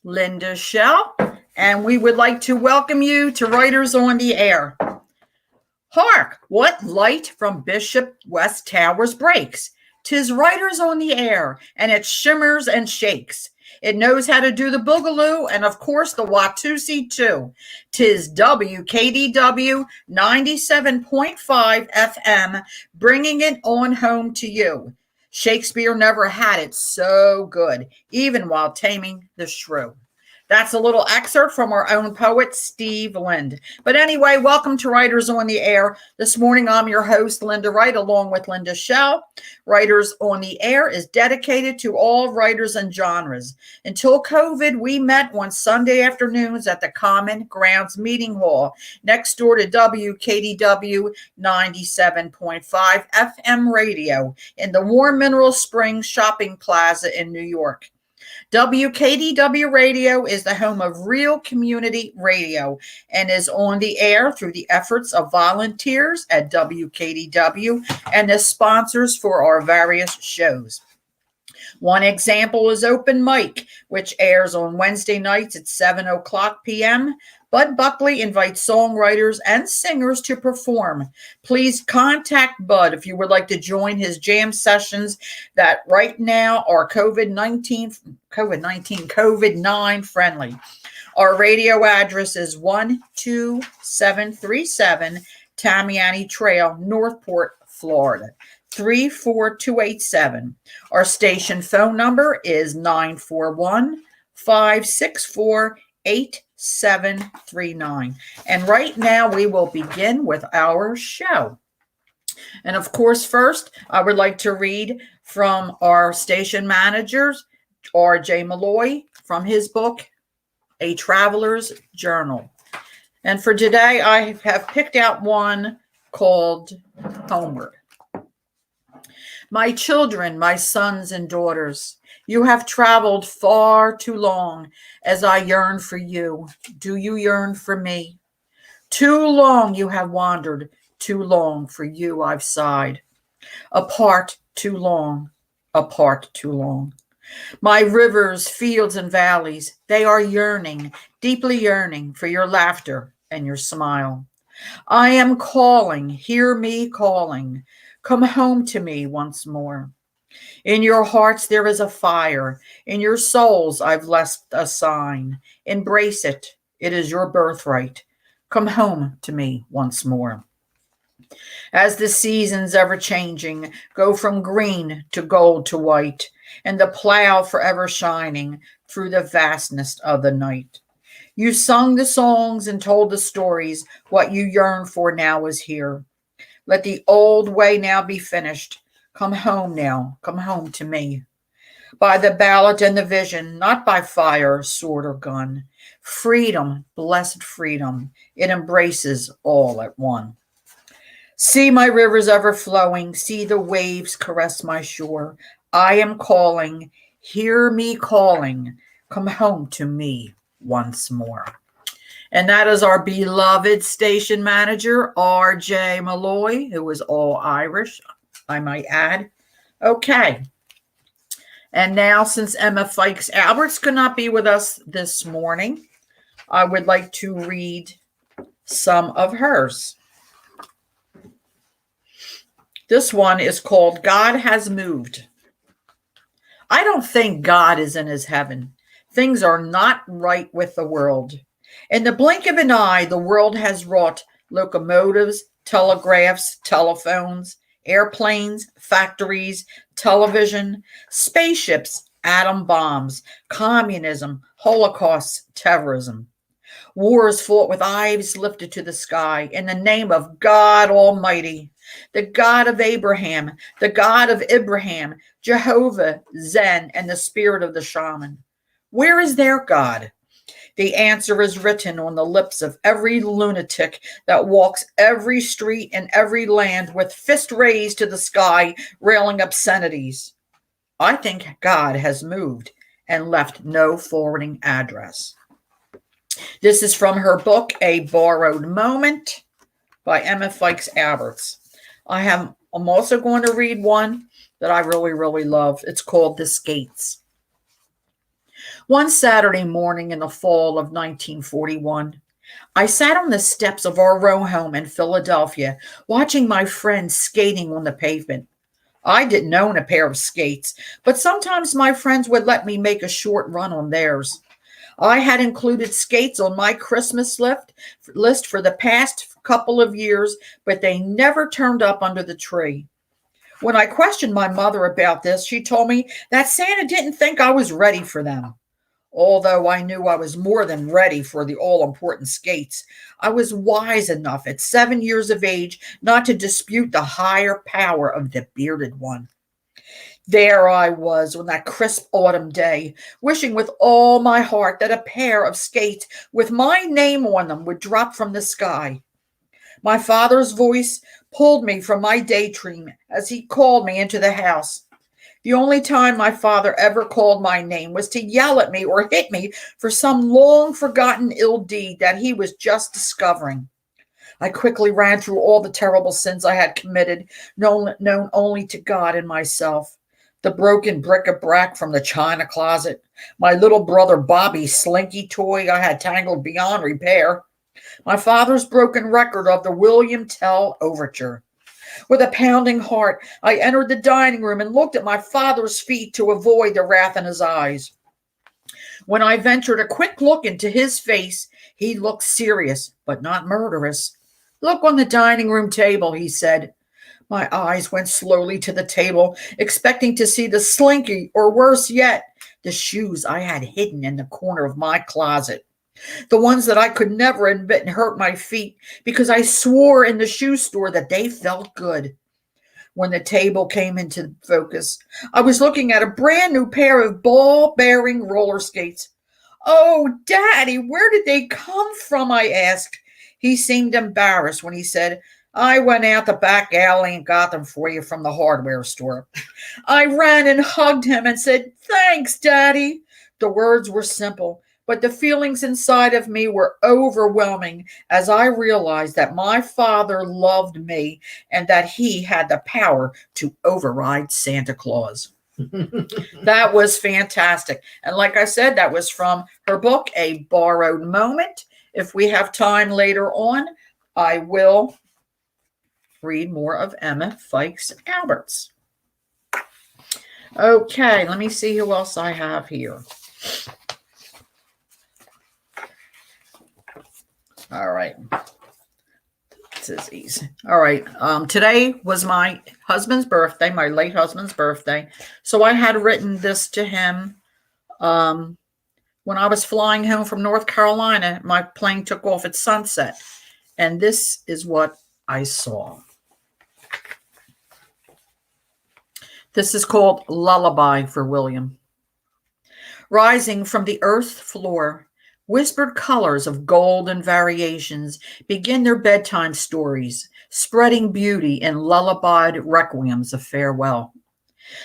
Linda Schell, and we would like to welcome you to Writers on the Air. Hark! What light from Bishop West Towers breaks? 'Tis Writers on the Air, and it shimmers and shakes. It knows how to do the boogaloo, and of course the Watusi too. 'Tis WKDW 97.5 FM, bringing it on home to you. Shakespeare never had it so good, even while taming the shrew. That's a little excerpt from our own poet, Steve Lind. But anyway, welcome to Writers on the Air. This morning, I'm your host, Linda Wright, along with Linda Schell. Writers on the Air is dedicated to all writers and genres. Until COVID, we met on Sunday afternoons at the Common Grounds Meeting Hall next door to WKDW 97.5 FM radio in the Warm Mineral Springs Shopping Plaza in New York. WKDW Radio is the home of real community radio and is on the air through the efforts of volunteers at WKDW and the sponsors for our various shows. One example is Open Mic, which airs on Wednesday nights at 7 o'clock p.m. Bud Buckley invites songwriters and singers to perform. Please contact Bud if you would like to join his jam sessions that right now are COVID-19 friendly. Our radio address is 12737 Tamiami Trail, Northport, Florida. 34287. Our station phone number is 941-564-8739. And right now we will begin with our show. And of course, first, I would like to read from our station managers, R.J. Malloy, from his book, A Traveler's Journal. And for today, I have picked out one called Homeward. My children, my sons and daughters, you have traveled far too long as I yearn for you. Do you yearn for me? Too long you have wandered, too long for you I've sighed. Apart too long, apart too long. My rivers, fields, and valleys, they are yearning, deeply yearning for your laughter and your smile. I am calling, hear me calling. Come home to me once more. In your hearts there is a fire. In your souls I've left a sign. Embrace it. It is your birthright. Come home to me once more. As the seasons ever changing go from green to gold to white, and the plow forever shining through the vastness of the night. You sung the songs and told the stories. What you yearn for now is here. Let the old way now be finished. Come home now. Come home to me. By the ballot and the vision, not by fire, sword, or gun. Freedom, blessed freedom. It embraces all at one. See my rivers ever flowing. See the waves caress my shore. I am calling. Hear me calling. Come home to me once more. And that is our beloved station manager, R.J. Malloy, who is all Irish, I might add. Okay. And now, since Emma Fikes Alberts could not be with us this morning, I would like to read some of hers. This one is called God Has Moved. I don't think God is in his heaven. Things are not right with the world. In the blink of an eye, the world has wrought locomotives, telegraphs, telephones, airplanes, factories, television, spaceships, atom bombs, communism, holocausts, terrorism. Wars fought with eyes lifted to the sky in the name of God Almighty, the God of Abraham, the God of Ibrahim, Jehovah, Zen, and the spirit of the shaman. Where is their God? The answer is written on the lips of every lunatic that walks every street in every land with fist raised to the sky, railing obscenities. I think God has moved and left no forwarding address. This is from her book, A Borrowed Moment, by Emma Fikes Alberts. I'm also going to read one that I really, really love. It's called The Skates. One Saturday morning in the fall of 1941, I sat on the steps of our row home in Philadelphia, watching my friends skating on the pavement. I didn't own a pair of skates, but sometimes my friends would let me make a short run on theirs. I had included skates on my Christmas list for the past couple of years, but they never turned up under the tree. When I questioned my mother about this, she told me that Santa didn't think I was ready for them. Although I knew I was more than ready for the all important skates, I was wise enough at 7 years of age not to dispute the higher power of the bearded one. There I was on that crisp autumn day, wishing with all my heart that a pair of skates with my name on them would drop from the sky. My father's voice pulled me from my daydream as he called me into the house. The only time my father ever called my name was to yell at me or hit me for some long forgotten ill deed that he was just discovering. I quickly ran through all the terrible sins I had committed, known only to God and myself. The broken bric-a-brac from the china closet, my little brother Bobby's slinky toy I had tangled beyond repair, my father's broken record of the William Tell Overture. With a pounding heart, I entered the dining room and looked at my father's feet to avoid the wrath in his eyes. When I ventured a quick look into his face, he looked serious, but not murderous. "Look on the dining room table," he said. My eyes went slowly to the table, expecting to see the slinky, or worse yet, the shoes I had hidden in the corner of my closet. The ones that I could never admit hurt my feet because I swore in the shoe store that they felt good. When the table came into focus, I was looking at a brand new pair of ball-bearing roller skates. "Oh, Daddy, where did they come from?" I asked. He seemed embarrassed when he said, "I went out the back alley and got them for you from the hardware store." I ran and hugged him and said, "Thanks, Daddy." The words were simple, but the feelings inside of me were overwhelming as I realized that my father loved me and that he had the power to override Santa Claus. That was fantastic. And like I said, that was from her book, A Borrowed Moment. If we have time later on, I will read more of Emma Fikes Alberts. Okay, let me see who else I have here. All right. This is easy. All right. Today was my husband's birthday, my late husband's birthday. So I had written this to him when I was flying home from North Carolina. My plane took off at sunset. And this is what I saw. This is called Lullaby for William. Rising from the earth floor, whispered colors of golden variations begin their bedtime stories, spreading beauty in lullabied requiems of farewell.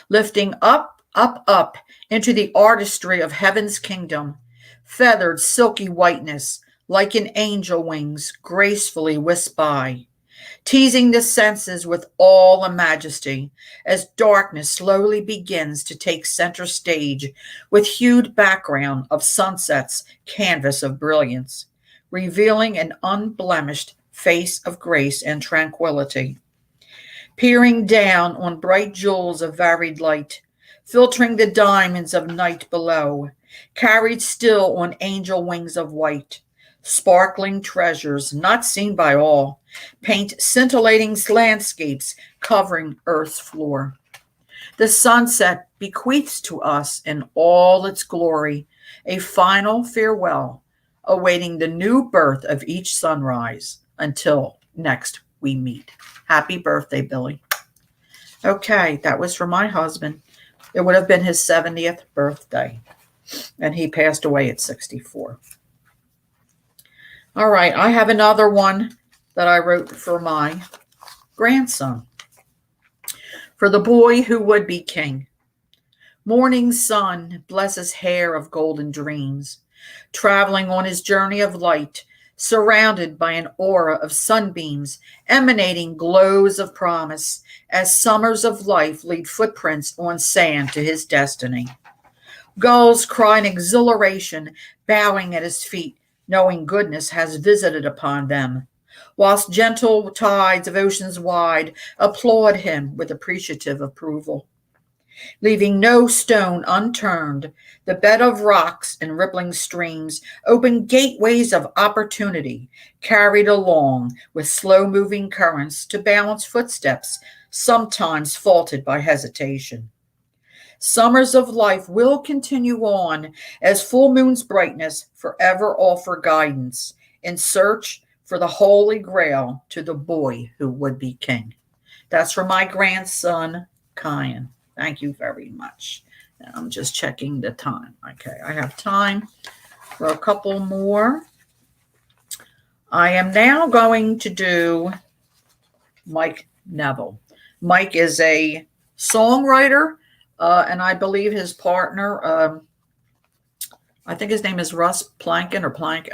Lifting up, up, up into the artistry of heaven's kingdom, feathered silky whiteness, like an angel wings, gracefully whisk by, teasing the senses with all the majesty as darkness slowly begins to take center stage with hued background of sunset's canvas of brilliance, revealing an unblemished face of grace and tranquility. Peering down on bright jewels of varied light, filtering the diamonds of night below, carried still on angel wings of white, sparkling treasures not seen by all, paint scintillating landscapes covering earth's floor. The sunset bequeaths to us in all its glory a final farewell, awaiting the new birth of each sunrise until next we meet. Happy birthday, Billy. Okay, that was for my husband. It would have been his 70th birthday, and he passed away at 64. All right, I have another one that I wrote for my grandson. For the boy who would be king. Morning sun bless his hair of golden dreams, traveling on his journey of light, surrounded by an aura of sunbeams, emanating glows of promise, as summers of life lead footprints on sand to his destiny. Gulls cry in exhilaration, bowing at his feet, knowing goodness has visited upon them, whilst gentle tides of oceans wide applaud him with appreciative approval. Leaving no stone unturned, the bed of rocks and rippling streams open gateways of opportunity, carried along with slow moving currents to balance footsteps, sometimes faulted by hesitation. Summers of life will continue on as full moon's brightness forever offer guidance in search for the holy grail to the boy who would be king. That's from my grandson, Kyan. Thank you very much. Now I'm just checking the time. Okay, I have time for a couple more. I am now going to do Mike Neville. Mike is a songwriter, and I believe his partner, I think his name is Russ Plankin or Plank,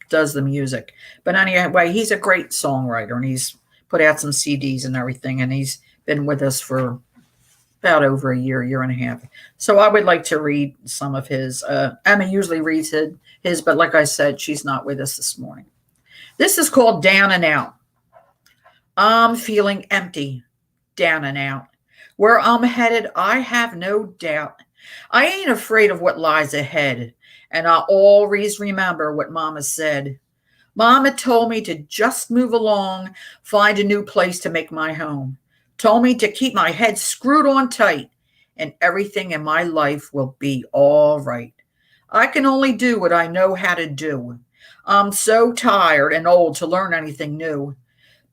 does the music. But anyway, he's a great songwriter, and he's put out some CDs and everything, and he's been with us for about over a year and a half. So I would like to read some of his. Emma usually reads his, but like I said, she's not with us this morning. This is called Down and Out. I'm feeling empty, down and out. Where I'm headed, I have no doubt. I ain't afraid of what lies ahead, and I always remember what Mama said. Mama told me to just move along, find a new place to make my home. Told me to keep my head screwed on tight, and everything in my life will be all right. I can only do what I know how to do. I'm so tired and old to learn anything new.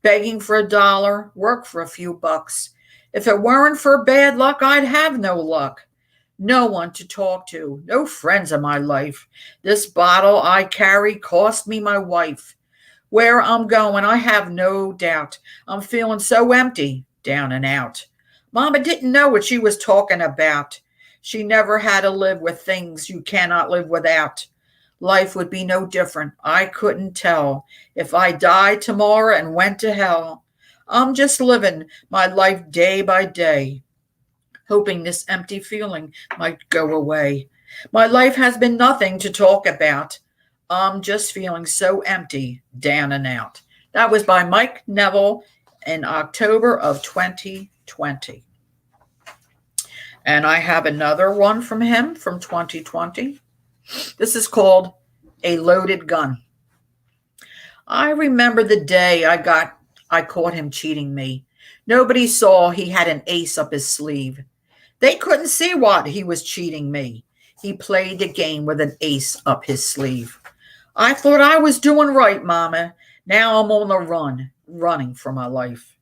Begging for $1, work for a few bucks. If it weren't for bad luck, I'd have no luck. No one to talk to, no friends in my life. This bottle I carry cost me my wife. Where I'm going, I have no doubt. I'm feeling so empty, down and out. Mama didn't know what she was talking about. She never had to live with things you cannot live without. Life would be no different. I couldn't tell if I died tomorrow and went to hell. I'm just living my life day by day, hoping this empty feeling might go away. My life has been nothing to talk about. I'm just feeling so empty, down and out. That was by Mike Neville in October of 2020. And I have another one from him from 2020. This is called A Loaded Gun. I remember the day I caught him cheating me. Nobody saw he had an ace up his sleeve. They couldn't see what he was cheating me. He played the game with an ace up his sleeve. I thought I was doing right, Mama. Now I'm on the run, running for my life.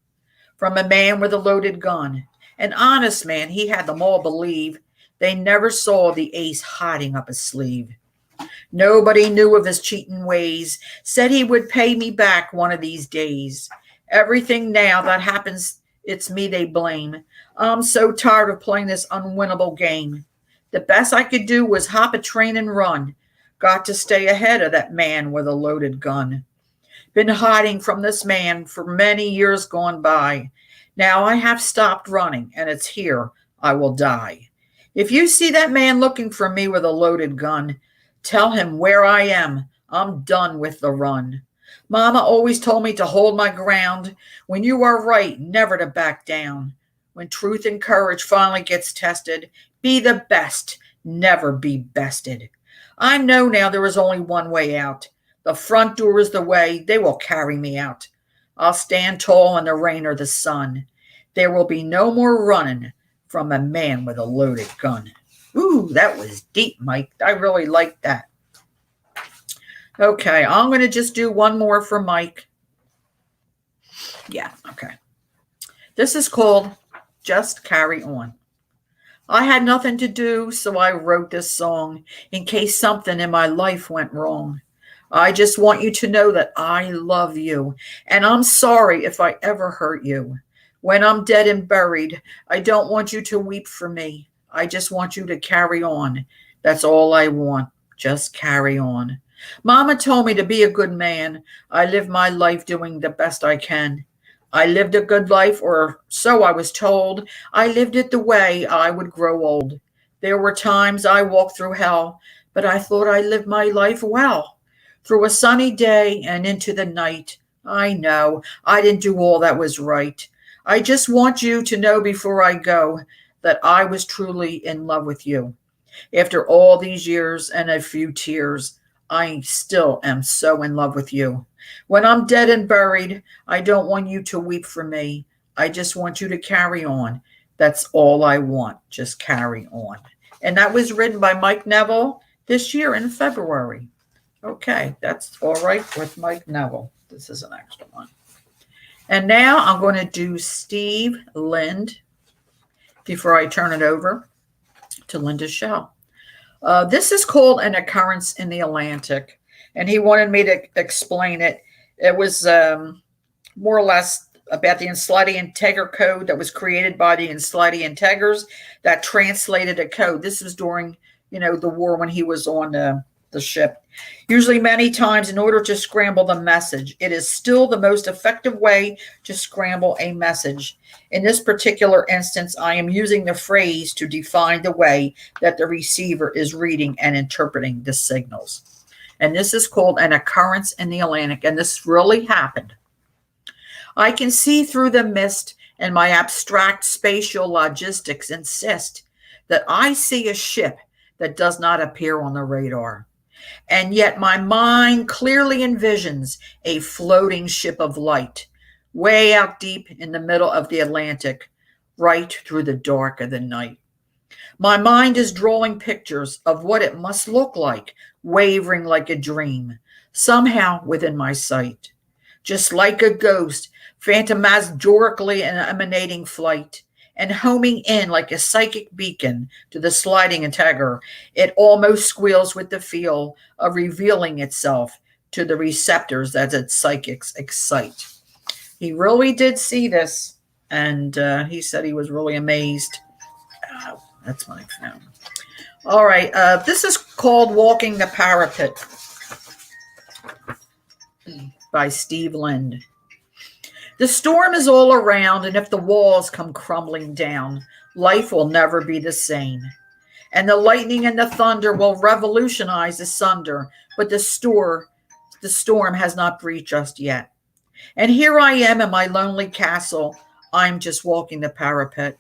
From a man with a loaded gun. An honest man, he had them all believe they never saw the ace hiding up his sleeve. Nobody knew of his cheating ways. Said he would pay me back one of these days. Everything now that happens, it's me they blame. I'm so tired of playing this unwinnable game. The best I could do was hop a train and run. Got to stay ahead of that man with a loaded gun. Been hiding from this man for many years gone by. Now I have stopped running, and it's here I will die. If you see that man looking for me with a loaded gun, tell him where I am. I'm done with the run. Mama always told me to hold my ground. When you are right, never to back down. When truth and courage finally gets tested, be the best, never be bested. I know now there is only one way out. The front door is the way. They will carry me out. I'll stand tall in the rain or the sun. There will be no more running from a man with a loaded gun. Ooh, that was deep, Mike. I really liked that. Okay, I'm going to just do one more for Mike. Yeah, okay. This is called Just Carry On. I had nothing to do, so I wrote this song in case something in my life went wrong. I just want you to know that I love you, and I'm sorry if I ever hurt you. When I'm dead and buried, I don't want you to weep for me. I just want you to carry on. That's all I want. Just carry on. Mama told me to be a good man. I live my life doing the best I can. I lived a good life, or so I was told. I lived it the way I would grow old. There were times I walked through hell, but I thought I lived my life well. Through a sunny day and into the night, I know I didn't do all that was right. I just want you to know before I go that I was truly in love with you. After all these years and a few tears, I still am so in love with you. When I'm dead and buried, I don't want you to weep for me. I just want you to carry on. That's all I want. Just carry on. And that was written by Mike Neville this year in February. Okay, that's all right with Mike Neville. This is an extra one. And now I'm going to do Steve Lind before I turn it over to Linda Schell. This is called An Occurrence in the Atlantic, and he wanted me to explain it. It was more or less about the Enslady Integer code that was created by the Enslady Integers that translated a code. This was during, the war when he was on the ship. Usually many times in order to scramble the message, it is still the most effective way to scramble a message. In this particular instance, I am using the phrase to define the way that the receiver is reading and interpreting the signals. And this is called An Occurrence in the Atlantic, and this really happened. I can see through the mist, and my abstract spatial logistics insist that I see a ship that does not appear on the radar. And yet my mind clearly envisions a floating ship of light, way out deep in the middle of the Atlantic, right through the dark of the night. My mind is drawing pictures of what it must look like, wavering like a dream, somehow within my sight. Just like a ghost, phantasmagorically emanating flight, and homing in like a psychic beacon to the sliding integer, it almost squeals with the feel of revealing itself to the receptors that its psychics excite. He really did see this, and he said he was really amazed. That's my phone. All right, this is called Walking the Parapet by Steve Lind. The storm is all around, and if the walls come crumbling down, life will never be the same. And the lightning and the thunder will revolutionize asunder, but the storm has breached just yet. And here I am in my lonely castle. I'm just walking the parapet.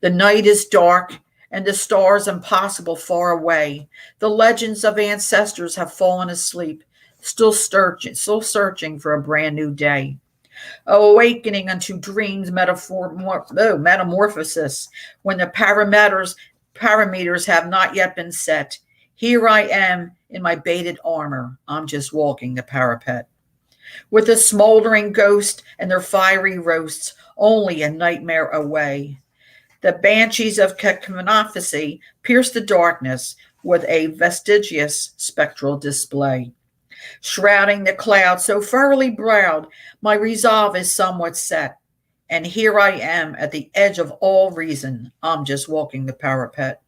The night is dark, and the stars impossible far away. The legends of ancestors have fallen asleep, still searching for a brand new day. Awakening unto dreams metamorphosis, when the parameters have not yet been set. Here I am in my baited armor. I'm just walking the parapet. With the smoldering ghost and their fiery roasts, only a nightmare away. The banshees of cacophony pierce the darkness with a vestigious spectral display. Shrouding the cloud so furrowly browed, my resolve is somewhat set. And here I am at the edge of all reason. I'm just walking the parapet.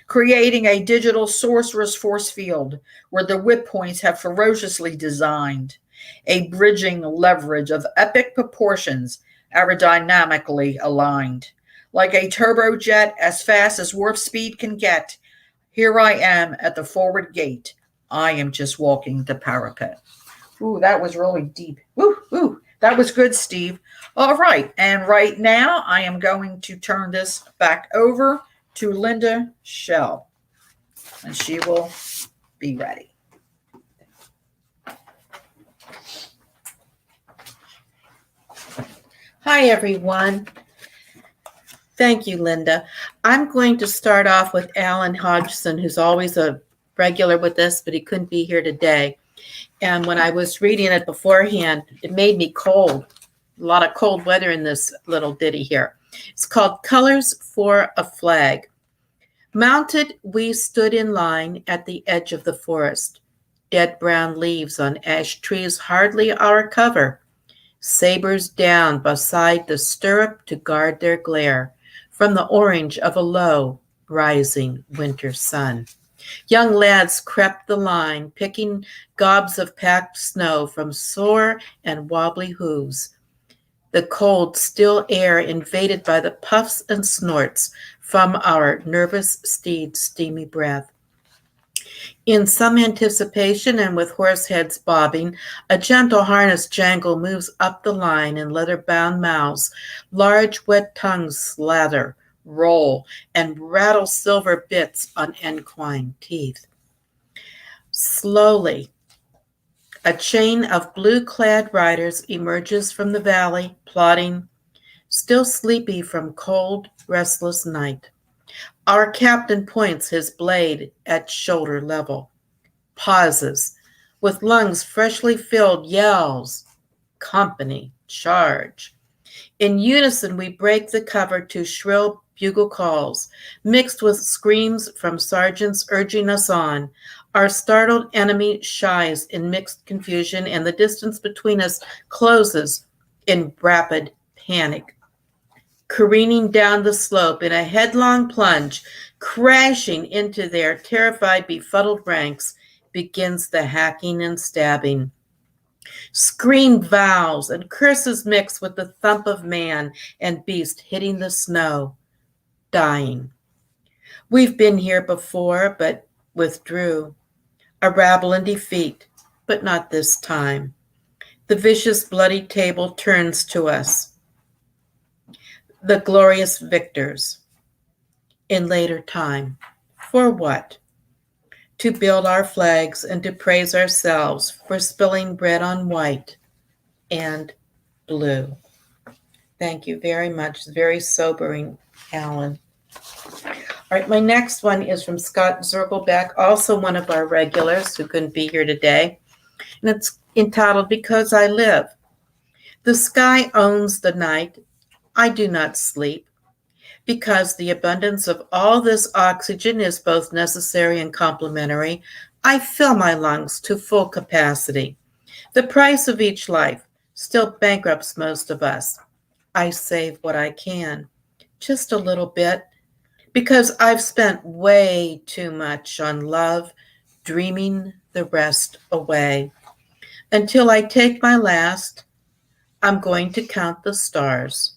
Creating a digital sorcerer's force field where the whip points have ferociously designed. A bridging leverage of epic proportions, aerodynamically aligned. Like a turbojet as fast as warp speed can get. Here I am at the forward gate. I am just walking the parapet. Ooh, that was really deep. Ooh, that was good, Steve. All right, and right now I am going to turn this back over to Linda Schell, and she will be ready. Hi, everyone. Thank you, Linda. I'm going to start off with Alan Hodgson, who's always a regular with this, but he couldn't be here today. And when I was reading it beforehand, it made me cold. A lot of cold weather in this little ditty here. It's called Colors for a Flag. Mounted, we stood in line at the edge of the forest. Dead brown leaves on ash trees, hardly our cover. Sabers down beside the stirrup to guard their glare from the orange of a low, rising winter sun. Young lads crept the line, picking gobs of packed snow from sore and wobbly hooves. the cold, still air invaded by the puffs and snorts from our nervous steed's steamy breath. In some anticipation and with horse heads bobbing, a gentle harness jangle moves up the line in leather-bound mouths. Large wet tongues slather, roll, and rattle silver bits on equine teeth. Slowly, a chain of blue-clad riders emerges from the valley, plodding, still sleepy from cold, restless night. Our captain points his blade at shoulder level, pauses, with lungs freshly filled, yells, "Company, charge." In unison, we break the cover to shrill bugle calls, mixed with screams from sergeants urging us on. Our startled enemy shies in mixed confusion, and the distance between us closes in rapid panic. Careening down the slope in a headlong plunge, crashing into their terrified, befuddled ranks, begins the hacking and stabbing. Screamed vows and curses mix with the thump of man and beast hitting the snow, dying. We've been here before, but withdrew. A rabble in defeat, but not this time. The vicious, bloody table turns to us. The glorious victors. In later time. For what? To build our flags and to praise ourselves for spilling bread on white and blue. Thank you very much. Very sobering, Alan. All right, my next one is from Scott Zirkelbeck, also one of our regulars who couldn't be here today. And it's entitled, Because I Live. The sky owns the night. I do not sleep. Because the abundance of all this oxygen is both necessary and complementary, I fill my lungs to full capacity. The price of each life still bankrupts most of us. I save what I can, just a little bit, because I've spent way too much on love, dreaming the rest away. Until I take my last, I'm going to count the stars,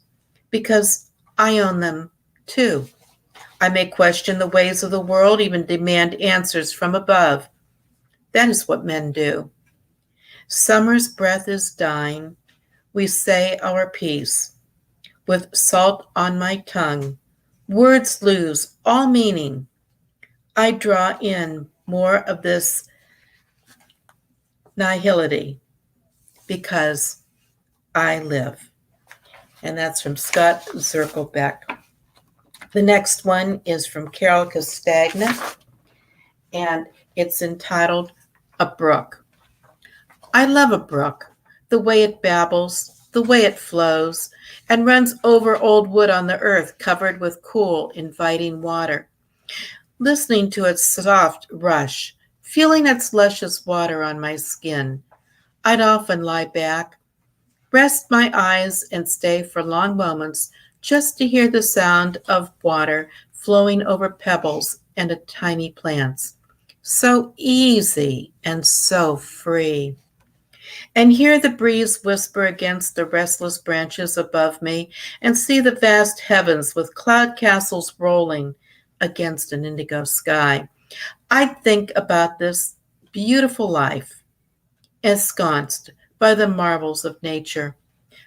because I own them too. I may question the ways of the world, even demand answers from above. That is what men do. Summer's breath is dying. We say our piece. With salt on my tongue, words lose all meaning. I draw in more of this nihility because I live. And that's from Scott Zirkelbeck. The next one is from Carol Castagna, and it's entitled A Brook. I love a brook, the way it babbles, the way it flows, and runs over old wood on the earth covered with cool, inviting water. Listening to its soft rush, feeling its luscious water on my skin, I'd often lie back, rest my eyes, and stay for long moments just to hear the sound of water flowing over pebbles and tiny plants. So easy and so free. And hear the breeze whisper against the restless branches above me, and see the vast heavens with cloud castles rolling against an indigo sky. I think about this beautiful life, ensconced by the marvels of nature,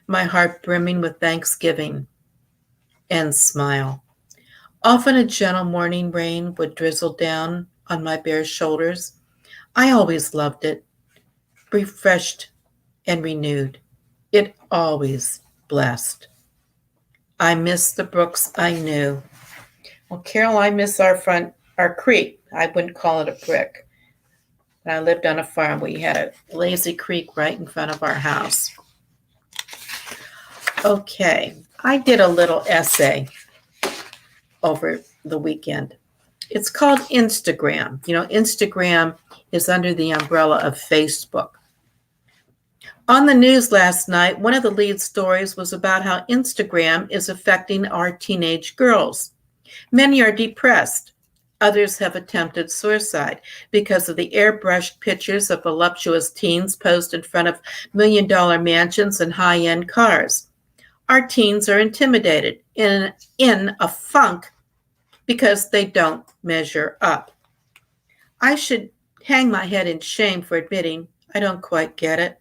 my heart brimming with thanksgiving and smile. Often a gentle morning rain would drizzle down on my bare shoulders. I always loved it, refreshed and renewed. It always blessed. I miss the brooks I knew. Well, Carol, I miss our creek. I wouldn't call it a brook. I lived on a farm. We had a lazy creek right in front of our house. Okay, I did a little essay over the weekend. It's called Instagram. You know, Instagram is under the umbrella of Facebook. On the news last night, one of the lead stories was about how Instagram is affecting our teenage girls. Many are depressed. Others have attempted suicide because of the airbrushed pictures of voluptuous teens posed in front of million-dollar mansions and high-end cars. Our teens are intimidated in a funk because they don't measure up. I should hang my head in shame for admitting I don't quite get it.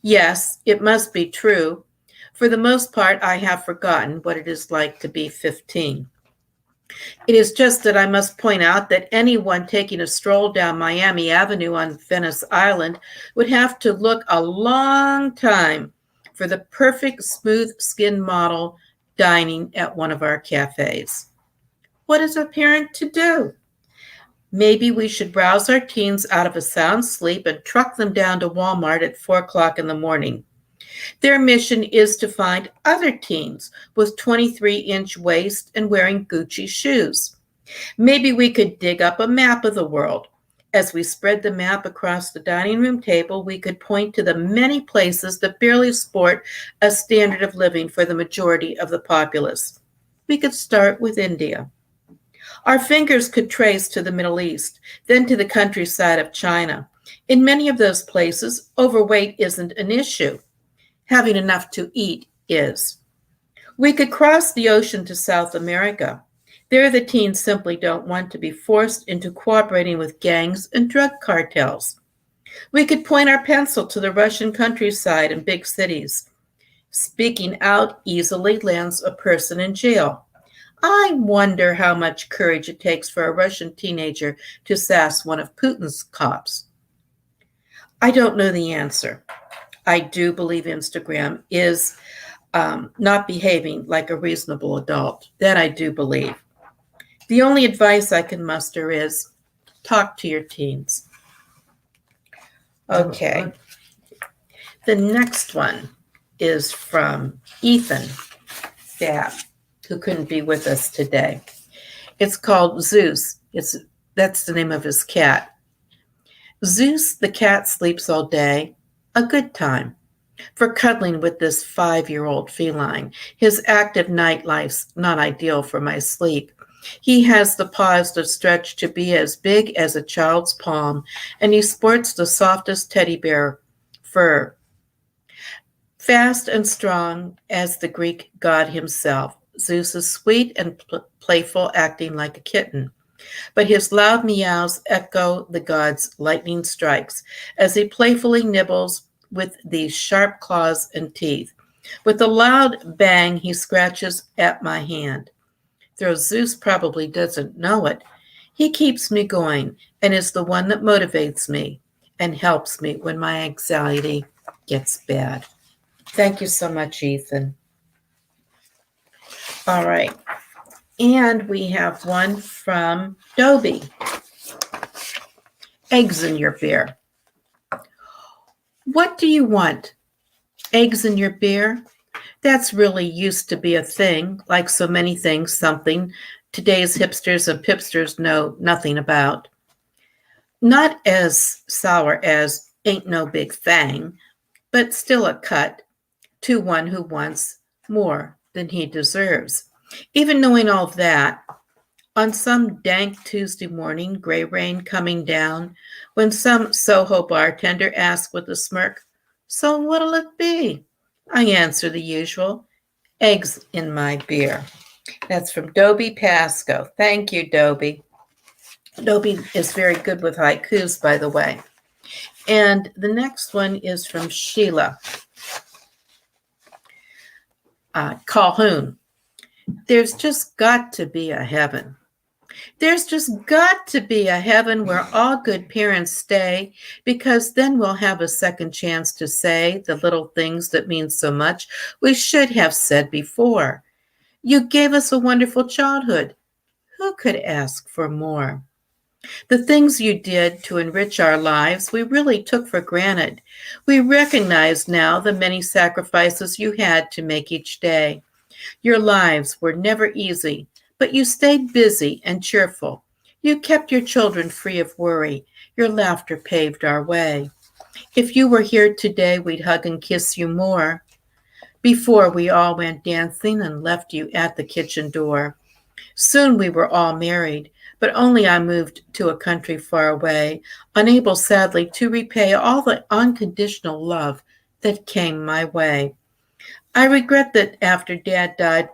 Yes, it must be true. For the most part, I have forgotten what it is like to be 15. It is just that I must point out that anyone taking a stroll down Miami Avenue on Venice Island would have to look a long time for the perfect smooth skin model dining at one of our cafes. What is a parent to do? Maybe we should rouse our teens out of a sound sleep and truck them down to Walmart at 4 o'clock in the morning. Their mission is to find other teens with 23-inch waist and wearing Gucci shoes. Maybe we could dig up a map of the world. As we spread the map across the dining room table, we could point to the many places that barely sport a standard of living for the majority of the populace. We could start with India. Our fingers could trace to the Middle East, then to the countryside of China. In many of those places, overweight isn't an issue. Having enough to eat is. We could cross the ocean to South America. There, the teens simply don't want to be forced into cooperating with gangs and drug cartels. We could point our pencil to the Russian countryside and big cities. Speaking out easily lands a person in jail. I wonder how much courage it takes for a Russian teenager to sass one of Putin's cops. I don't know the answer. I do believe Instagram is not behaving like a reasonable adult. That I do believe. The only advice I can muster is talk to your teens. Okay. The next one is from Ethan Dad, who couldn't be with us today. It's called Zeus. That's the name of his cat. Zeus, the cat, sleeps all day. A good time for cuddling with this 5-year-old feline. His active nightlife's not ideal for my sleep. He has the paws that stretch to be as big as a child's palm, and he sports the softest teddy bear fur. Fast and strong as the Greek god himself, Zeus is sweet and playful, acting like a kitten. But his loud meows echo the god's lightning strikes as he playfully nibbles with these sharp claws and teeth. With a loud bang, he scratches at my hand. Though Zeus probably doesn't know it, he keeps me going and is the one that motivates me and helps me when my anxiety gets bad. Thank you so much, Ethan. All right. And we have one from Dobie. Eggs in your beer. What do you want? Eggs in your beer? That's really used to be a thing, like so many things, something today's hipsters and pipsters know nothing about. Not as sour as Ain't No Big Thing, but still a cut to one who wants more than he deserves. Even knowing all of that, on some dank Tuesday morning, gray rain coming down, when some Soho bartender asks with a smirk, "So what'll it be?" I answer the usual, eggs in my beer. That's from Dobie Pasco. Thank you, Dobie. Dobie is very good with haikus, by the way. And the next one is from Sheila Calhoun. There's just got to be a heaven. There's just got to be a heaven where all good parents stay, because then we'll have a second chance to say the little things that mean so much we should have said before. You gave us a wonderful childhood. Who could ask for more? The things you did to enrich our lives we really took for granted. We recognize now the many sacrifices you had to make each day. Your lives were never easy, but you stayed busy and cheerful. You kept your children free of worry. Your laughter paved our way. If you were here today, we'd hug and kiss you more. Before we all went dancing and left you at the kitchen door. Soon we were all married, but only I moved to a country far away, unable sadly to repay all the unconditional love that came my way. I regret that after Dad died,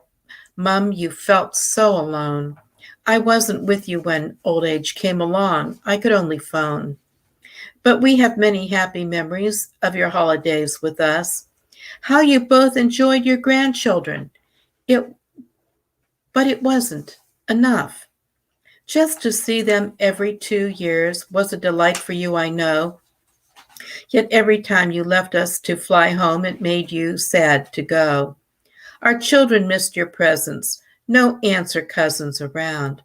Mum, you felt so alone. I wasn't with you when old age came along. I could only phone. But we have many happy memories of your holidays with us. How you both enjoyed your grandchildren. It, but it wasn't enough. Just to see them every 2 years was a delight for you, I know. Yet every time you left us to fly home, it made you sad to go. Our children missed your presence. No aunts or cousins around.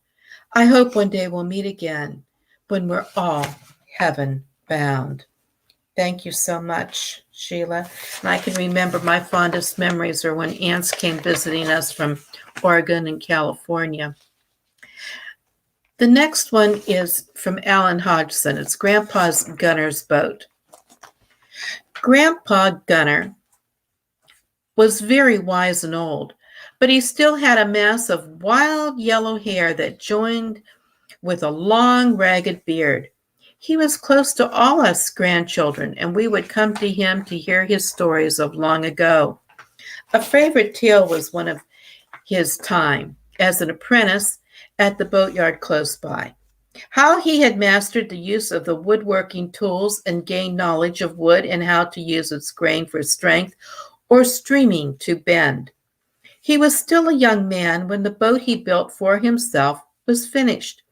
I hope one day we'll meet again when we're all heaven bound. Thank you so much, Sheila. And I can remember my fondest memories are when aunts came visiting us from Oregon and California. The next one is from Alan Hodgson. It's Grandpa's Gunner's Boat. Grandpa Gunner was very wise and old, but he still had a mass of wild yellow hair that joined with a long, ragged beard. He was close to all us grandchildren, and we would come to him to hear his stories of long ago. A favorite tale was one of his time as an apprentice at the boatyard close by. How he had mastered the use of the woodworking tools and gained knowledge of wood and how to use its grain for strength or streaming to bend. He was still a young man when the boat he built for himself was finished.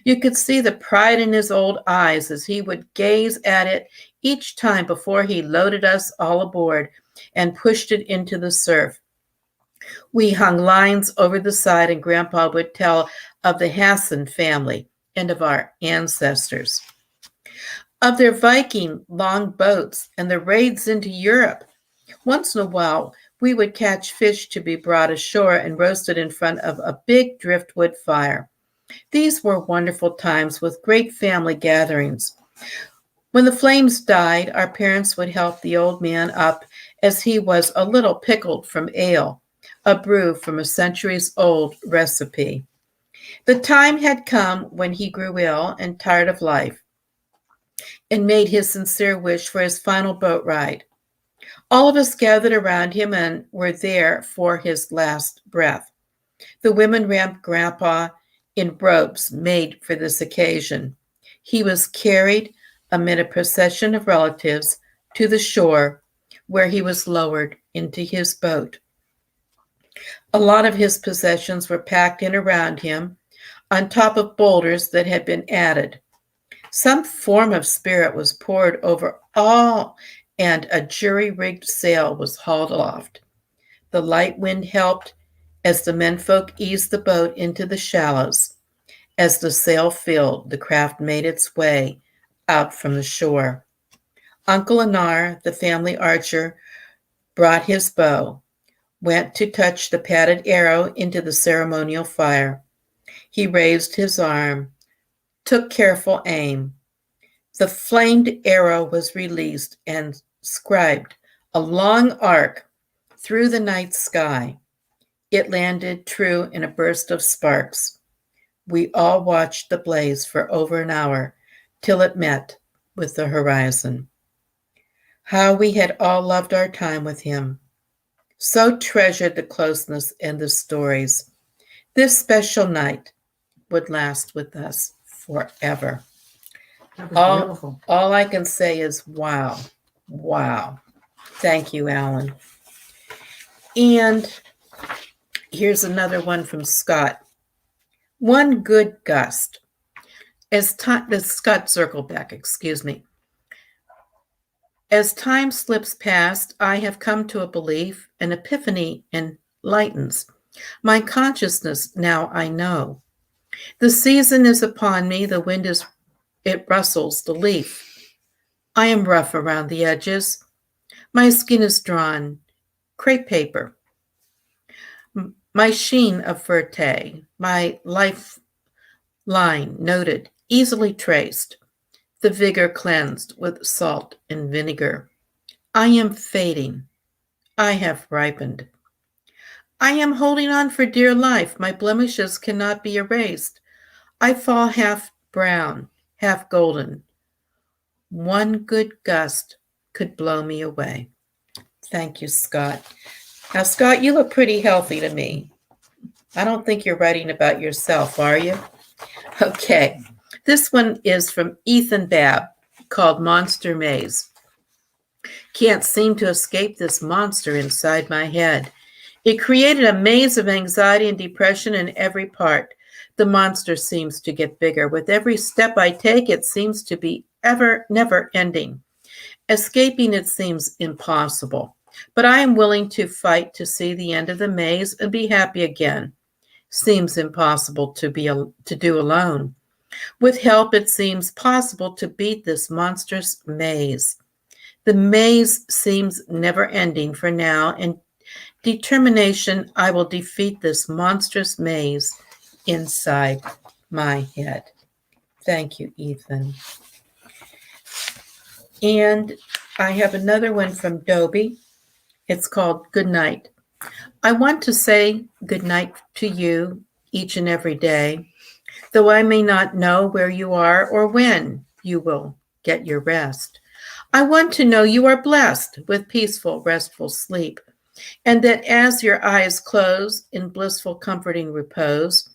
You could see the pride in his old eyes as he would gaze at it each time before he loaded us all aboard and pushed it into the surf. We hung lines over the side, and Grandpa would tell of the Hodgson family and of our ancestors, of their Viking long boats and the raids into Europe. Once in a while, we would catch fish to be brought ashore and roasted in front of a big driftwood fire. These were wonderful times with great family gatherings. When the flames died, our parents would help the old man up as he was a little pickled from ale, a brew from a centuries-old recipe. The time had come when he grew ill and tired of life and made his sincere wish for his final boat ride. All of us gathered around him and were there for his last breath. The women wrapped Grandpa in robes made for this occasion. He was carried amid a procession of relatives to the shore where he was lowered into his boat. A lot of his possessions were packed in around him on top of boulders that had been added. Some form of spirit was poured over all, and a jury-rigged sail was hauled aloft. The light wind helped as the menfolk eased the boat into the shallows. As the sail filled, the craft made its way out from the shore. Uncle Anar, the family archer, brought his bow, went to touch the padded arrow into the ceremonial fire. He raised his arm, took careful aim. The flamed arrow was released and scribed a long arc through the night sky. It landed true in a burst of sparks. We all watched the blaze for over an hour till it met with the horizon. How we had all loved our time with him. So treasured the closeness and the stories. This special night would last with us forever. That was beautiful. All I can say is wow. Wow. Thank you, Alan. And here's another one from Scott. One good gust. As time, Scott Circleback, excuse me. As time slips past, I have come to a belief, an epiphany enlightens. My consciousness now I know. The season is upon me, the wind it rustles the leaf. I am rough around the edges. My skin is drawn, crepe paper. My sheen of verte, my lifeline noted, easily traced, the vigor cleansed with salt and vinegar. I am fading. I have ripened. I am holding on for dear life. My blemishes cannot be erased. I fall half brown, half golden. One good gust could blow me away. Thank you, Scott. Now, Scott, you look pretty healthy to me. I don't think you're writing about yourself, are you? Okay. This one is from Ethan Babb, called Monster Maze. Can't seem to escape this monster inside my head. It created a maze of anxiety and depression in every part. The monster seems to get bigger. With every step I take, it seems to be never ending. Escaping it seems impossible. But I am willing to fight to see the end of the maze and be happy again. Seems impossible to do alone. With help, it seems possible to beat this monstrous maze. The maze seems never ending for now, and determination I will defeat this monstrous maze inside my head. Thank you, Ethan. And I have another one from Dobie. It's called Good Night. I want to say good night to you each and every day, though I may not know where you are or when you will get your rest. I want to know you are blessed with peaceful, restful sleep, and that as your eyes close in blissful, comforting repose,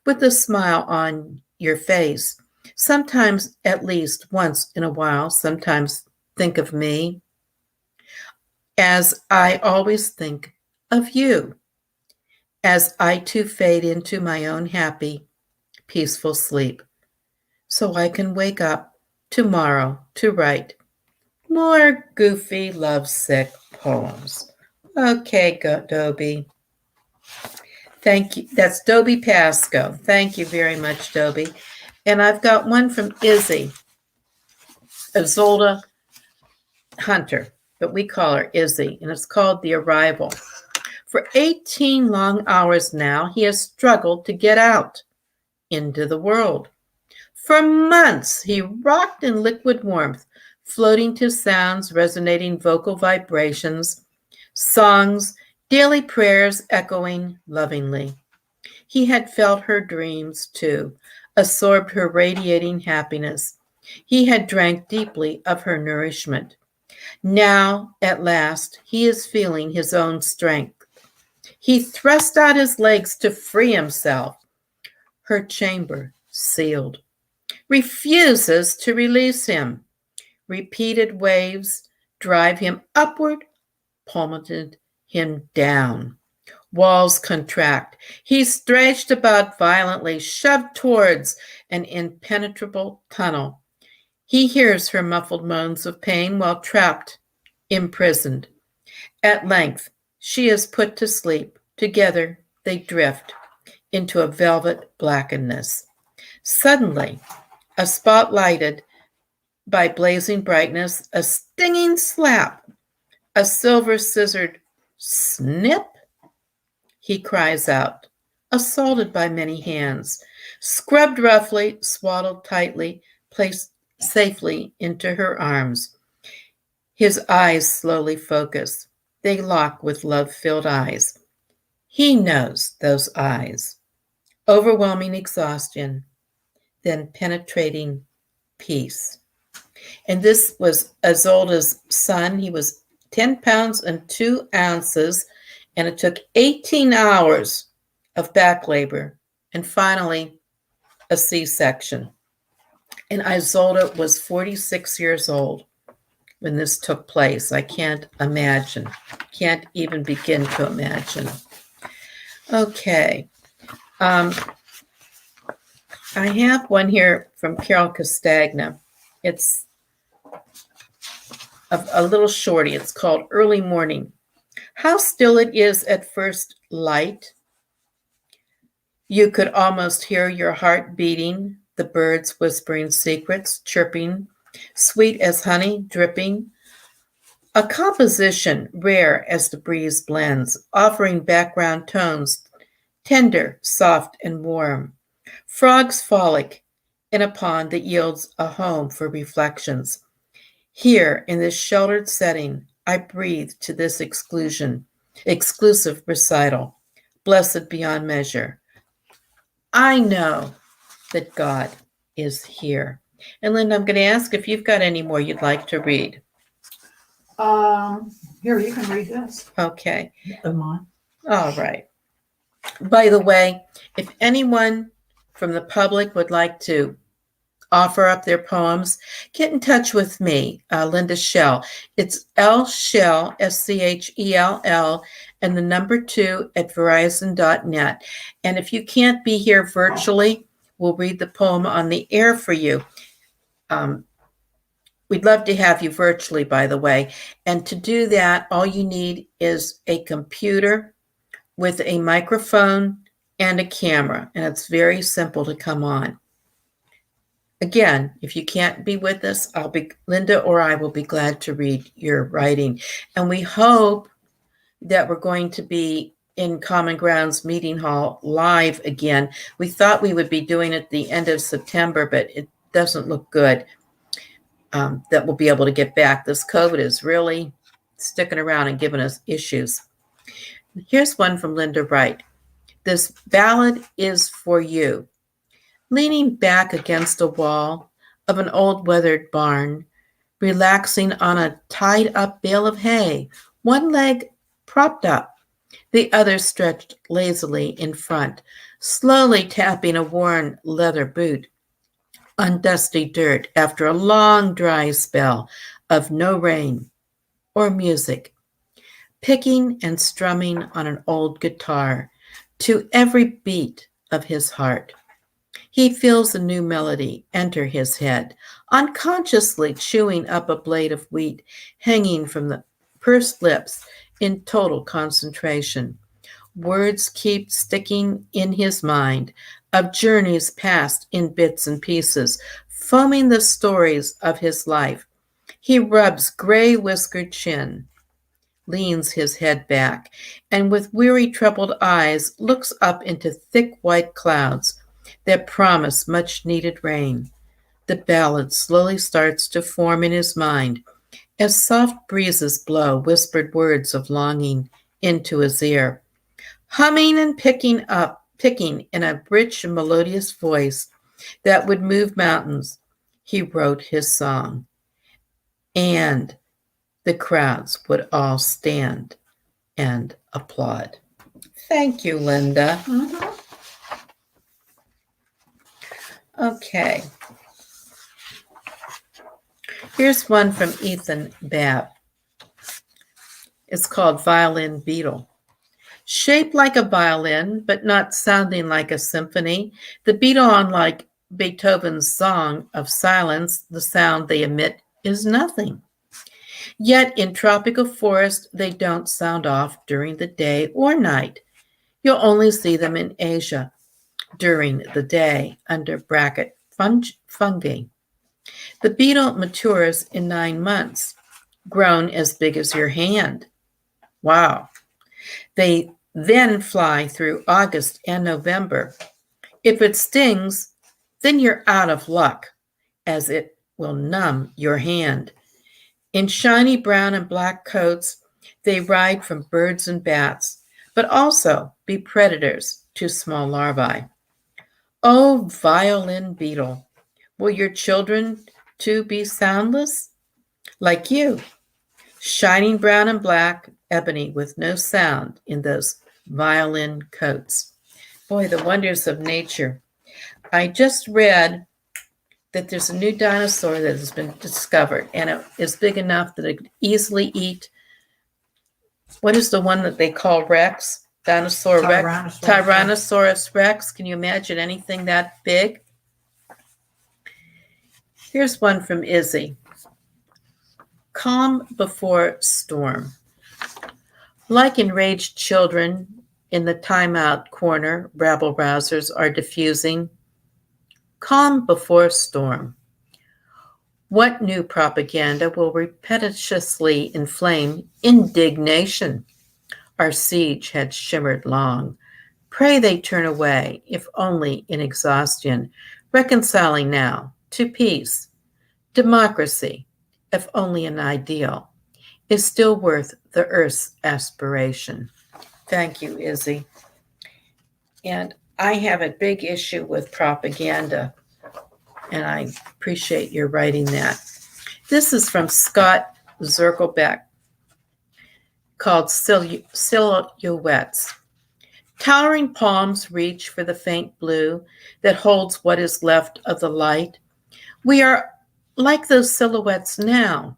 with a smile on your face, sometimes at least once in a while, sometimes think of me, as I always think of you, as I too fade into my own happy, peaceful sleep, so I can wake up tomorrow to write more goofy, lovesick poems. Okay, Dobie. Thank you. That's Dobie Pasco. Thank you very much, Dobie. And I've got one from Izzy, Isolda Hunter, but we call her Izzy, and it's called The Arrival. For 18 long hours now, he has struggled to get out into the world. For months, he rocked in liquid warmth, floating to sounds, resonating vocal vibrations, songs, daily prayers echoing lovingly. He had felt her dreams, too, absorbed her radiating happiness. He had drank deeply of her nourishment. Now, at last, he is feeling his own strength. He thrust out his legs to free himself. Her chamber, sealed, refuses to release him. Repeated waves drive him upward, plummeted him down. Walls contract. He's thrashed about violently, shoved towards an impenetrable tunnel. He hears her muffled moans of pain while trapped, imprisoned. At length, she is put to sleep. Together, they drift into a velvet blackness. Suddenly, a spot lighted by blazing brightness, a stinging slap, a silver-scissored snip. He cries out, assaulted by many hands, scrubbed roughly, swaddled tightly, placed safely into her arms. His eyes slowly focus. They lock with love-filled eyes. He knows those eyes. Overwhelming exhaustion, then penetrating peace. And this was Isolda's son. He was 10 pounds and 2 ounces, and it took 18 hours of back labor and finally a C-section. And Isolda was 46 years old when this took place. I can't imagine, can't even begin to imagine. Okay. I have one here from Carol Castagna. It's a little shorty. It's called Early Morning. How still it is at first light. You could almost hear your heart beating, the birds whispering secrets, chirping, sweet as honey, dripping. A composition rare as the breeze blends, offering background tones, tender, soft, and warm. Frogs frolic in a pond that yields a home for reflections. Here, in this sheltered setting, I breathe to this exclusive recital, blessed beyond measure. I know that God is here. And Linda, I'm going to ask if you've got any more you'd like to read. Here, you can read this. Okay. Mine. All right. By the way, if anyone from the public would like to offer up their poems, get in touch with me, Linda Schell. It's L Schell, Schell, and the number 2 at verizon.net. And if you can't be here virtually, we'll read the poem on the air for you. We'd love to have you virtually, by the way. And to do that, all you need is a computer with a microphone and a camera. And it's very simple to come on. Again, if you can't be with us, Linda or I will be glad to read your writing. And we hope that we're going to be in Common Grounds Meeting Hall live again. We thought we would be doing it at the end of September, but it doesn't look good that we'll be able to get back. This COVID is really sticking around and giving us issues. Here's one from Linda Wright. This ballad is for you. Leaning back against a wall of an old weathered barn, relaxing on a tied-up bale of hay, one leg propped up, the other stretched lazily in front, slowly tapping a worn leather boot on dusty dirt after a long dry spell of no rain or music, picking and strumming on an old guitar to every beat of his heart. He feels a new melody enter his head, unconsciously chewing up a blade of wheat hanging from the pursed lips in total concentration. Words keep sticking in his mind of journeys past in bits and pieces, foaming the stories of his life. He rubs gray whiskered chin, leans his head back, and with weary troubled eyes looks up into thick white clouds that promise much needed rain. The ballad slowly starts to form in his mind as soft breezes blow whispered words of longing into his ear. Humming and picking in a rich and melodious voice that would move mountains, he wrote his song. And the crowds would all stand and applaud. Thank you, Linda. Mm-hmm. Okay. Here's one from Ethan Babb. It's called Violin Beetle. Shaped like a violin, but not sounding like a symphony, the beetle, unlike Beethoven's song of silence, the sound they emit is nothing. Yet in tropical forest, they don't sound off during the day or night. You'll only see them in Asia during the day under bracket fungi. The beetle matures in 9 months, grown as big as your hand. Wow. They then fly through August and November. If it stings, then you're out of luck, as it will numb your hand. In shiny brown and black coats, they ride from birds and bats, but also be predators to small larvae. Oh, violin beetle, will your children too be soundless? Like you, shining brown and black, ebony with no sound in those violin coats. Boy, the wonders of nature. I just read that there's a new dinosaur that has been discovered, and it is big enough that it could easily eat, what is the one that they call Rex? Dinosaur Rex? Tyrannosaurus Rex. Can you imagine anything that big? Here's one from Izzy. Calm before storm. Like enraged children in the timeout corner, rabble-rousers are diffusing. Calm before storm. What new propaganda will repetitiously inflame indignation? Our siege had shimmered long. Pray they turn away, if only in exhaustion, reconciling now to peace. Democracy, if only an ideal, is still worth the earth's aspiration. Thank you, Izzy. And I have a big issue with propaganda, and I appreciate your writing that. This is from Scott Zirkelbeck. called silhouettes. Towering palms reach for the faint blue that holds what is left of the light. We are like those silhouettes now.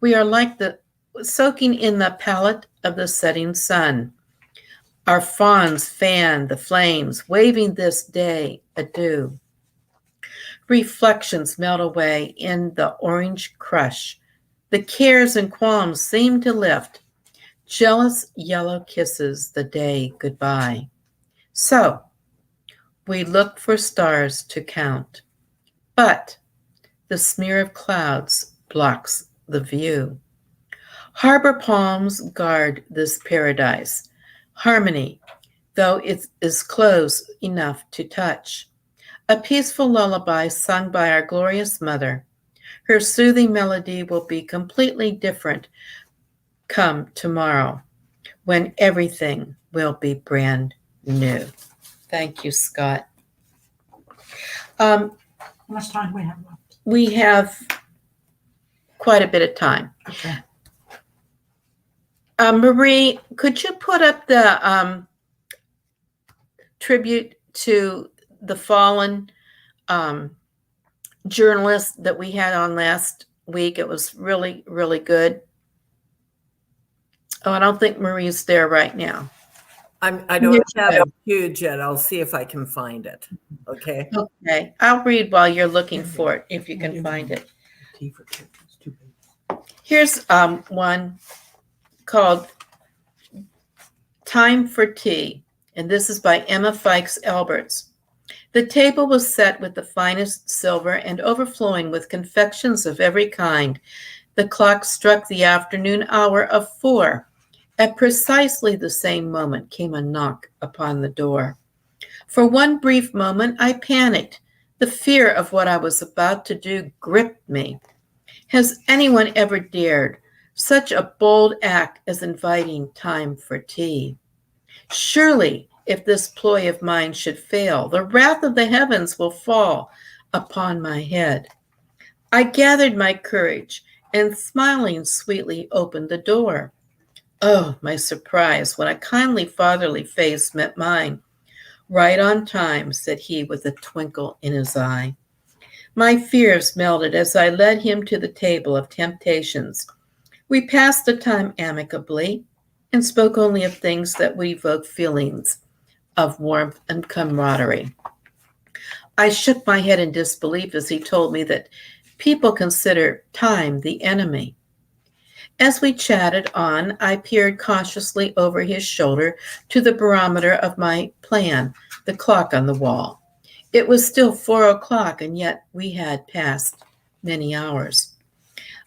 We are like the soaking in the palette of the setting sun. Our fawns fan the flames, waving this day adieu. Reflections melt away in the orange crush. The cares and qualms seem to lift. Jealous yellow kisses the day goodbye. So, we look for stars to count, but the smear of clouds blocks the view. Harbor palms guard this paradise. Harmony, though it is close enough to touch. A peaceful lullaby sung by our glorious mother. Her soothing melody will be completely different come tomorrow, when everything will be brand new. Thank you, Scott. How much time we have left? We have quite a bit of time. Okay. Marie, could you put up the tribute to the fallen journalist that we had on last week? It was really, really good. Oh, I don't think Marie's there right now. I don't have it huge yet. I'll see if I can find it. Okay. Okay. I'll read while you're looking for it, if you can find it. Here's one called Time for Tea, and this is by Emma Fikes Alberts. The table was set with the finest silver and overflowing with confections of every kind. The clock struck the afternoon hour of 4. At precisely the same moment came a knock upon the door. For one brief moment, I panicked. The fear of what I was about to do gripped me. Has anyone ever dared such a bold act as inviting time for tea? Surely, if this ploy of mine should fail, the wrath of the heavens will fall upon my head. I gathered my courage and, smiling sweetly, opened the door. Oh, my surprise when a kindly fatherly face met mine. Right on time, said he with a twinkle in his eye. My fears melted as I led him to the table of temptations. We passed the time amicably and spoke only of things that would evoke feelings of warmth and camaraderie. I shook my head in disbelief as he told me that people consider time the enemy. As we chatted on, I peered cautiously over his shoulder to the barometer of my plan, the clock on the wall. It was still 4 o'clock, and yet we had passed many hours.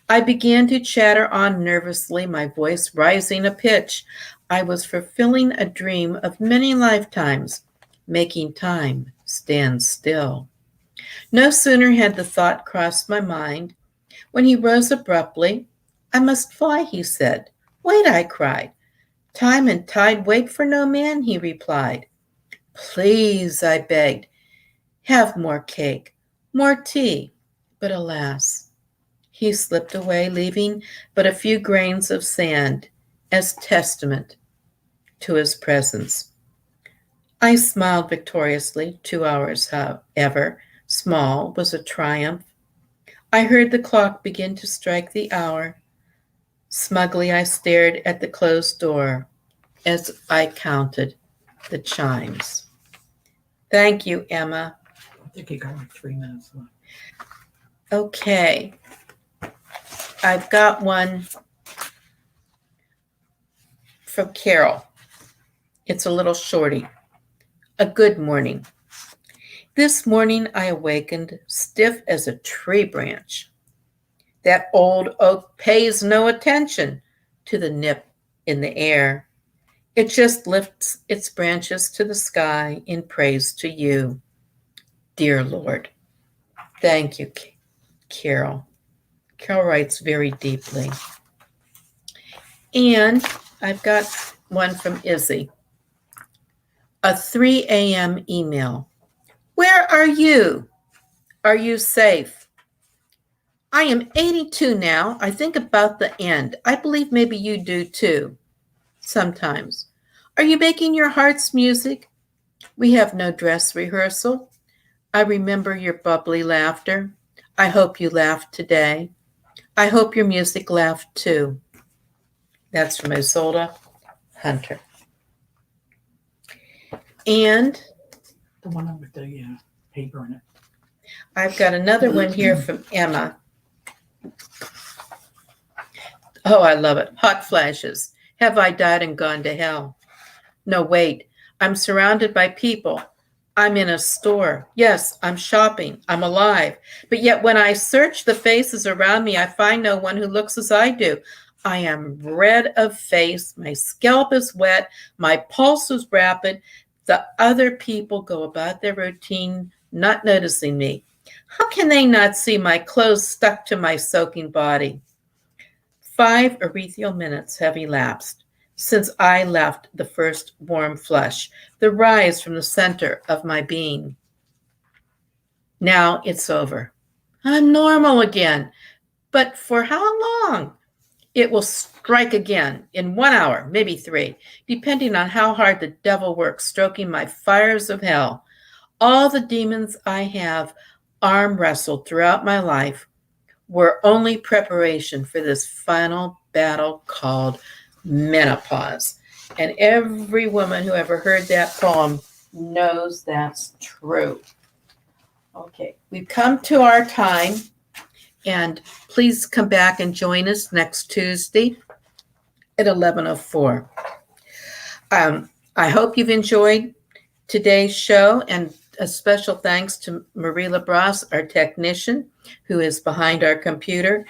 I began to chatter on nervously, my voice rising a pitch. I was fulfilling a dream of many lifetimes, making time stand still. No sooner had the thought crossed my mind when he rose abruptly. I must fly, he said. Wait, I cried. Time and tide wait for no man, he replied. Please, I begged, have more cake, more tea. But alas, he slipped away, leaving but a few grains of sand as testament to his presence. I smiled victoriously. 2 hours, however small, was a triumph. I heard the clock begin to strike the hour. Smugly, I stared at the closed door as I counted the chimes. Thank you, Emma. I think you got like 3 minutes left. Okay. I've got one from Carol. It's a little shorty. A good morning. This morning I awakened stiff as a tree branch. That old oak pays no attention to the nip in the air. It just lifts its branches to the sky in praise to you, dear Lord. Thank you, Carol. Carol writes very deeply. And I've got one from Izzy. A 3 a.m. email. Where are you? Are you safe? I am 82 now. I think about the end. I believe maybe you do too. Sometimes. Are you making your heart's music? We have no dress rehearsal. I remember your bubbly laughter. I hope you laughed today. I hope your music laughed too. That's from Isolde Hunter. And The one with the paper in it. I've got another one here from Emma. Oh, I love it. Hot flashes. Have I died and gone to hell? No, wait. I'm surrounded by people. I'm in a store. Yes, I'm shopping. I'm alive. But yet when I search the faces around me, I find no one who looks as I do. I am red of face. My scalp is wet. My pulse is rapid. The other people go about their routine, not noticing me. How can they not see my clothes stuck to my soaking body? 5 ethereal minutes have elapsed since I left the first warm flush, the rise from the center of my being. Now it's over. I'm normal again. But for how long? It will strike again in 1 hour, maybe 3, depending on how hard the devil works stroking my fires of hell. All the demons I have arm wrestled throughout my life were only preparation for this final battle called menopause. And every woman who ever heard that poem knows that's true. Okay, we've come to our time, and please come back and join us next Tuesday at 11:04. I hope you've enjoyed today's show, and a special thanks to Marie LaBrosse, our technician, who is behind our computer,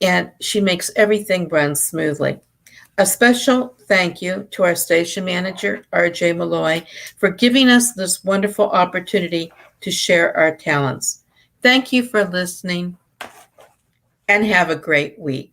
and she makes everything run smoothly. A special thank you to our station manager, RJ Malloy, for giving us this wonderful opportunity to share our talents. Thank you for listening, and have a great week.